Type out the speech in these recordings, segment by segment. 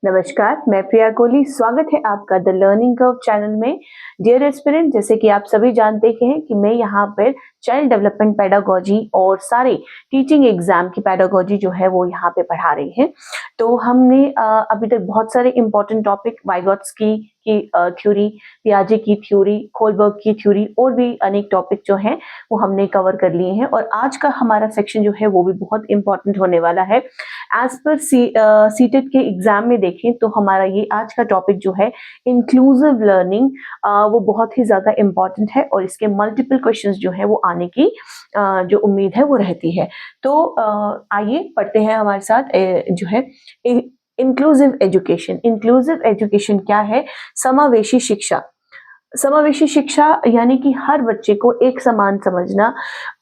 नमस्कार, मैं प्रिया कोहली। स्वागत है आपका द लर्निंग कर्व चैनल में। डियर एस्पिरेंट, जैसे कि आप सभी जानते हैं कि मैं यहाँ पर चाइल्ड डेवलपमेंट पेडागोजी और सारे टीचिंग एग्जाम की पेडागोजी जो है वो यहाँ पे पढ़ा रही है। तो हमने अभी तक बहुत सारे इंपॉर्टेंट टॉपिक वाइगोत्स्की की थ्योरी, पियाजे की थ्योरी, कोलबर्ग की थ्योरी और भी अनेक टॉपिक जो हैं वो हमने कवर कर लिए हैं। और आज का हमारा सेक्शन जो है वो भी बहुत इंपॉर्टेंट होने वाला है। एज पर सीटेट के एग्जाम में देखें तो हमारा ये आज का टॉपिक जो है इंक्लूसिव लर्निंग, वो बहुत ही ज्यादा इंपॉर्टेंट है और इसके मल्टीपल क्वेश्चंस जो है वो आने की जो उम्मीद है वो रहती है। तो आइए पढ़ते हैं हमारे साथ जो है इंक्लूसिव एजुकेशन। इंक्लूसिव एजुकेशन क्या है? समावेशी शिक्षा। समावेशी शिक्षा यानी कि हर बच्चे को एक समान समझना,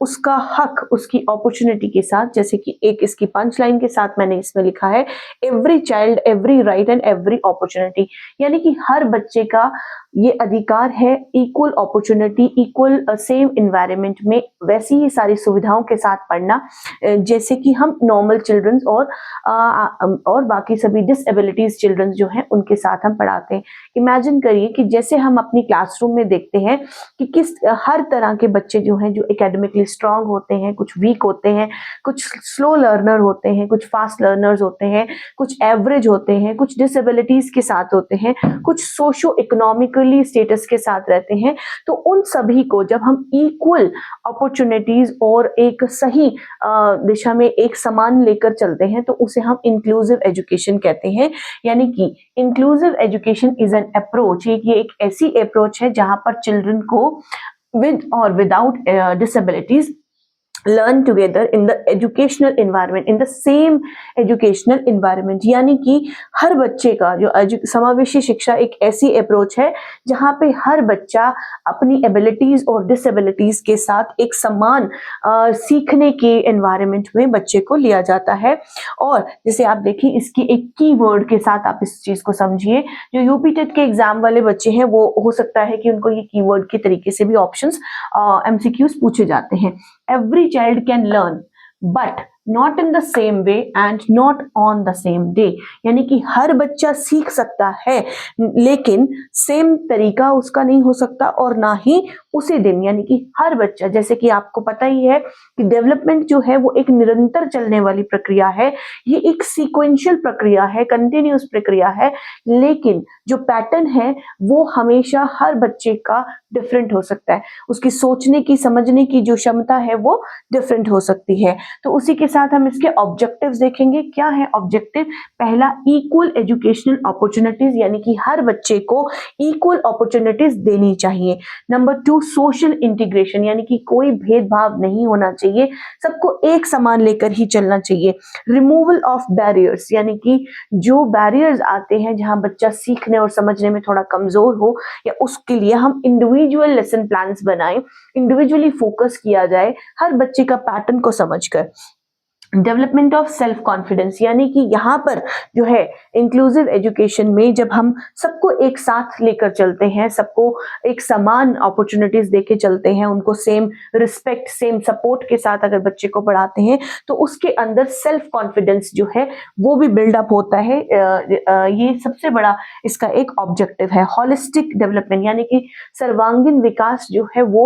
उसका हक उसकी अपॉर्चुनिटी के साथ, जैसे कि एक इसकी पंच लाइन के साथ मैंने इसमें लिखा है, every child every right and every opportunity, यानी कि हर बच्चे का ये अधिकार है equal opportunity, equal same environment में वैसी ही सारी सुविधाओं के साथ पढ़ना जैसे कि हम नॉर्मल चिल्ड्रंस और बाकी सभी डिसेबिलिटीज चिल्ड्रंस जो हैं उनके साथ हम पढ़ाते हैं। इमेजिन करिए कि जैसे हम अपनी क्लासरूम में देखते हैं कि किस हर तरह के बच्चे जो हैं जो एकेडमिकली स्ट्रांग होते हैं, कुछ वीक होते हैं, कुछ स्लो लर्नर होते हैं, कुछ फास्ट लर्नर्स होते हैं, कुछ एवरेज होते हैं, कुछ डिसेबिलिटीज के साथ होते हैं, कुछ सोशो इकोनॉमिकली स्टेटस के साथ रहते हैं। तो उन सभी को जब हम इक्वल अपॉर्चुनिटीज और एक सही दिशा में एक समान लेकर चलते हैं तो उसे हम इंक्लूसिव एजुकेशन कहते हैं। यानी कि inclusive education is an approach, ये एक ऐसी अप्रोच है जहां पर चिल्ड्रन को विद और without disabilities learn together in the educational environment, in the same educational environment। यानी कि हर बच्चे का जो समावेशी शिक्षा एक ऐसी अप्रोच है जहां पे हर बच्चा अपनी एबिलिटीज और डिसेबिलिटीज के साथ एक समान सीखने के एनवायरनमेंट में बच्चे को लिया जाता है। और जैसे आप देखिए इसकी एक कीवर्ड के साथ आप इस चीज को समझिए। जो यूपी टेट के एग्जाम वाले बच्चे हैं वो हो सकता है कि उनको ये कीवर्ड के तरीके से भी ऑप्शंस एमसीक्यूज पूछे जाते हैं। Every child can learn, but not in the same way and not on the same day। यानी कि हर बच्चा सीख सकता है लेकिन सेम तरीका उसका नहीं हो सकता और ना ही उसी दिन। यानी कि हर बच्चा, जैसे कि आपको पता ही है कि डेवलपमेंट जो है वो एक निरंतर चलने वाली प्रक्रिया है, ये एक सीक्वेंशियल प्रक्रिया है, कंटिन्यूस प्रक्रिया है, लेकिन जो पैटर्न है वो हमेशा हर बच्चे का डिफरेंट हो सकता है। उसकी सोचने की, समझने की जो क्षमता है वो डिफरेंट हो सकती है। तो उसी के साथ हम इसके ऑब्जेक्टिव्स देखेंगे। क्या है ऑब्जेक्टिव? पहला, इक्वल एजुकेशनल अपॉर्चुनिटीज, यानी कि हर बच्चे को इक्वल अपॉर्चुनिटीज देनी चाहिए। नंबर 2, सोशल इंटीग्रेशन, यानी कि कोई भेदभाव नहीं होना चाहिए, सबको एक समान लेकर ही चलना चाहिए। रिमूवल ऑफ बैरियर्स, यानी कि जो बैरियर्स आते हैं जहां बच्चा सीखने और समझने में थोड़ा कमजोर हो, या उसके लिए हम इंडिविजुअल लेसन प्लान्स बनाएं, इंडिविजुअली फोकस किया जाए हर बच्चे का पैटर्न को समझकर। डेवलपमेंट ऑफ सेल्फ कॉन्फिडेंस, यानी कि यहाँ पर जो है इंक्लूसिव एजुकेशन में जब हम सबको एक साथ लेकर चलते हैं, सबको एक समान अपॉर्चुनिटीज देके चलते हैं, उनको सेम रिस्पेक्ट, सेम सपोर्ट के साथ अगर बच्चे को पढ़ाते हैं तो उसके अंदर सेल्फ कॉन्फिडेंस जो है वो भी बिल्डअप होता है। ये सबसे बड़ा इसका एक ऑब्जेक्टिव है। हॉलिस्टिक डेवलपमेंट, यानी कि सर्वांगीण विकास जो है वो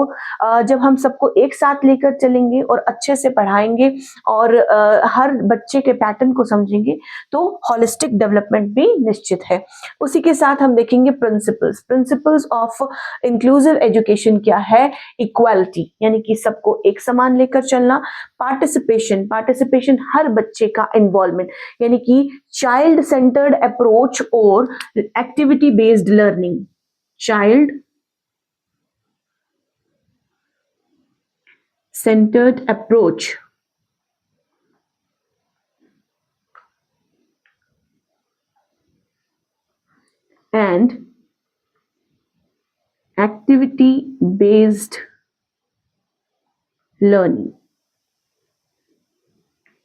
जब हम सबको एक साथ लेकर चलेंगे और अच्छे से पढ़ाएंगे और हर बच्चे के पैटर्न को समझेंगे तो हॉलिस्टिक डेवलपमेंट भी निश्चित है। उसी के साथ हम देखेंगे प्रिंसिपल्स ऑफ इंक्लूसिव एजुकेशन क्या है? इक्वालिटी, यानी कि सबको एक समान लेकर चलना। पार्टिसिपेशन हर बच्चे का इन्वॉल्वमेंट, यानी कि चाइल्ड सेंटर्ड अप्रोच और activity based learning. Child centered approach and activity based learning।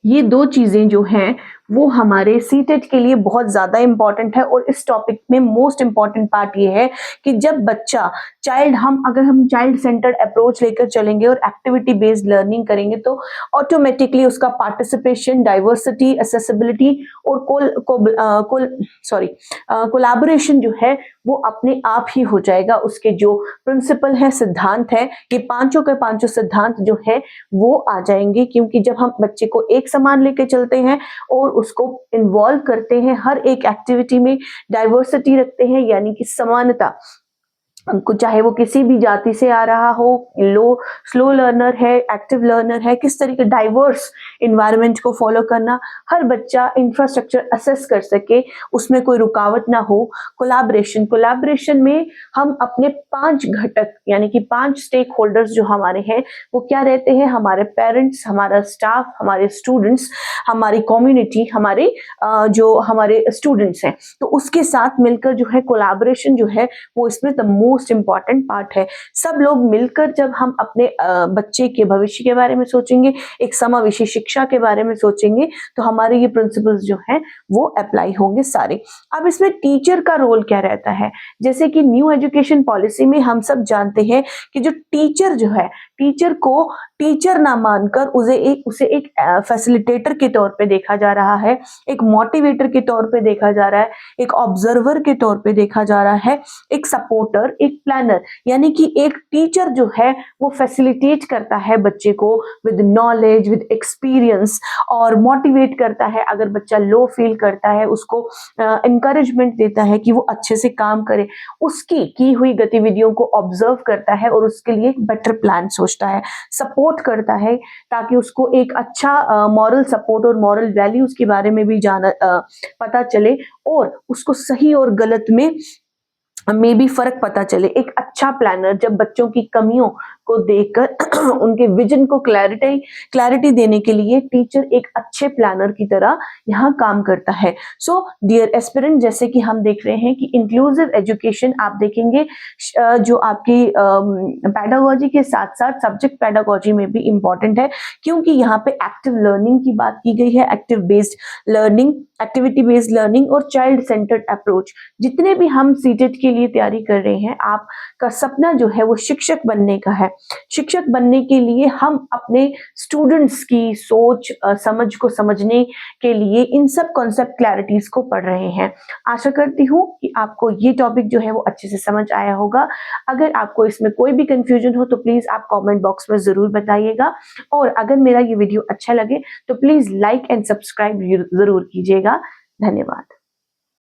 ये दो चीजें जो हैं वो हमारे सीटेट के लिए बहुत ज़्यादा इम्पॉर्टेंट है। और इस टॉपिक में मोस्ट इम्पॉर्टेंट पार्ट ये है कि जब बच्चा अगर हम चाइल्ड सेंटर्ड अप्रोच लेकर चलेंगे और एक्टिविटी बेस्ड लर्निंग करेंगे तो ऑटोमेटिकली उसका पार्टिसिपेशन, डाइवर्सिटी, एक्सेसिबिलिटी और कोलैबोरेशन जो है वो अपने आप ही हो जाएगा। उसके जो प्रिंसिपल है, सिद्धांत है, ये पांचों के पांचों सिद्धांत जो है वो आ जाएंगे, क्योंकि जब हम बच्चे को एक समान लेके चलते हैं और उसको इन्वॉल्व करते हैं हर एक एक्टिविटी में, डाइवर्सिटी रखते हैं यानी कि समानता, चाहे वो किसी भी जाति से आ रहा हो, स्लो लर्नर है, एक्टिव लर्नर है, किस तरीके डाइवर्स इन्वायरमेंट को फॉलो करना, हर बच्चा इंफ्रास्ट्रक्चर असेस कर सके, उसमें कोई रुकावट ना हो। कोलैबोरेशन में हम अपने 5 घटक यानी कि 5 स्टेक होल्डर्स जो हमारे हैं वो क्या रहते हैं, हमारे पेरेंट्स, हमारा स्टाफ, हमारे स्टूडेंट्स, हमारी कम्युनिटी, जो हमारे स्टूडेंट्स हैं, तो उसके साथ मिलकर जो है कोलैबोरेशन जो है वो इसमें द मोस्ट इंपॉर्टेंट पार्ट है। सब लोग मिलकर जब हम अपने बच्चे के भविष्य के बारे में सोचेंगे, एक समावेशी शिक्षा के बारे में सोचेंगे, तो हमारे ये प्रिंसिपल्स जो हैं वो अप्लाई होंगे सारे। अब इसमें टीचर का रोल क्या रहता है, जैसे कि न्यू एजुकेशन पॉलिसी में हम सब जानते हैं कि जो टीचर जो है, टीचर को टीचर ना मानकर उसे एक फैसिलिटेटर के तौर पे देखा जा रहा है, एक मोटिवेटर के तौर पे देखा जा रहा है, एक ऑब्जर्वर के तौर पे देखा जा रहा है, एक सपोर्टर, एक प्लानर, यानी कि एक टीचर जो है वो फैसिलिटेट करता है बच्चे को विद नॉलेज, विद एक्सपीरियंस, और मोटिवेट करता है। अगर बच्चा लो फील करता है उसको इंकरेजमेंट देता है कि वो अच्छे से काम करे, उसकी की हुई गतिविधियों को ऑब्जर्व करता है और उसके लिए एक बेटर प्लान सोचता है, सपोर्ट करता है ताकि उसको एक अच्छा मॉरल सपोर्ट और मॉरल वैल्यूज के बारे में भी पता चले और उसको सही और गलत में भी फर्क पता चले। एक अच्छा प्लानर जब बच्चों की कमियों को देखकर उनके विजन को क्लैरिटी देने के लिए टीचर एक अच्छे प्लानर की तरह यहाँ काम करता है। सो डियर एस्पिरेंट, जैसे कि हम देख रहे हैं कि इंक्लूसिव एजुकेशन आप देखेंगे जो आपकी पेडागोजी के साथ साथ सब्जेक्ट पेडागोजी में भी इंपॉर्टेंट है, क्योंकि यहाँ पे एक्टिव लर्निंग की बात की गई है, active based learning, activity based learning और चाइल्ड सेंटर्ड अप्रोच। जितने भी हम सीटेट के लिए तैयारी कर रहे हैं, आपका सपना जो है वो शिक्षक बनने का है। शिक्षक बनने के लिए हम अपने स्टूडेंट्स की सोच समझ को समझने के लिए इन सब कॉन्सेप्ट क्लैरिटीज को पढ़ रहे हैं। आशा करती हूँ कि आपको ये टॉपिक जो है वो अच्छे से समझ आया होगा। अगर आपको इसमें कोई भी कंफ्यूजन हो तो प्लीज आप कमेंट बॉक्स में जरूर बताइएगा, और अगर मेरा ये वीडियो अच्छा लगे तो प्लीज लाइक एंड सब्सक्राइब जरूर कीजिएगा। धन्यवाद।